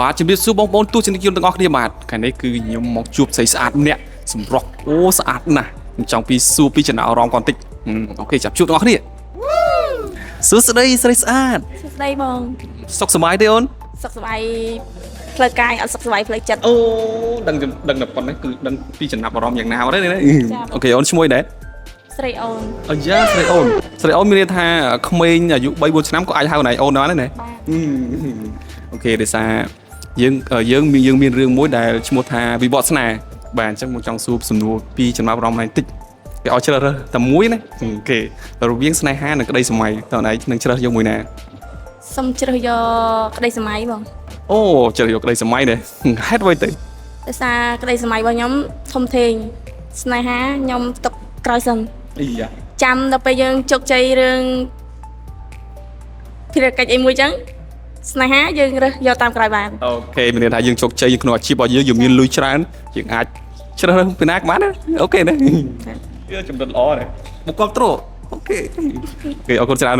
បាទជំរាបសួរបងប្អូនទស្សនិកជនទាំងអស់គ្នាបាទថ្ងៃនេះគឺខ្ញុំមកជួបស្រីស្អាតម្នាក់សម្រស់អូស្អាតណាស់ខ្ញុំចង់ពីសួរពីចំណាប់អារម្មណ៍គាត់បន្តិចអូខេចាប់ជួបទាំងអស់គ្នាសួស្តីស្រីស្អាតសួស្តីបង សុខសប្បាយទេអូនសុខសប្បាយផ្លូវកាយអត់សុខសប្បាយផ្លូវចិត្តអូដឹងតែប៉ុណ្ណេះគឺដឹងពីចំណាប់អារម្មណ៍យ៉ាងណាអត់ទេអូខេអូនឈ្មោះអីដែរស្រីអូនអាយ៉ាស្រីអូនមានន័យថាក្មេងអាយុ3 4ឆ្នាំក៏អាចហៅណៃអូនបានដែរណាអូខេដោយសារយើងមានរឿងមួយដែលឈ្មោះថាវិវត្តស្នេហ៍បាទអញ្ចឹងមកចង់សួរសំណួរពីចំណាប់អារម្មណ៍ណៃតិចគេឲ្យជ្រើសរើសតែមួយណាអូខេរវាងស្នេហានិងក្តីសម័យតើណៃនឹងជ្រើសយកមួយណាសុំជ្រើសយកក្តីសម័យបងអូជ្រើសយកក្តីសម័យដែរហេតុអ្វីទៅដោយសារក្តីសម័យរបស់ខ្ញុំធំធេងស្នេហាខ្ញុំទុកក្រោយសិនអីយ៉ាចាំដល់ពេលយើងជោគជ័យរឿងភារកិច្ចអីមួយចឹងស្នេហាយើងរើសយកតាមក្រោយបានអូខេមានន័យថាយើងជោគជ័យក្នុងអាជីពរបស់យើងមានលុយច្រើនយើងអាចជ្រើសរើសពីណាក៏បានដែរអូខេណាវាចំណុចល្អដែរបុគ្គលត្រួតអូខេអរគុណច្រើន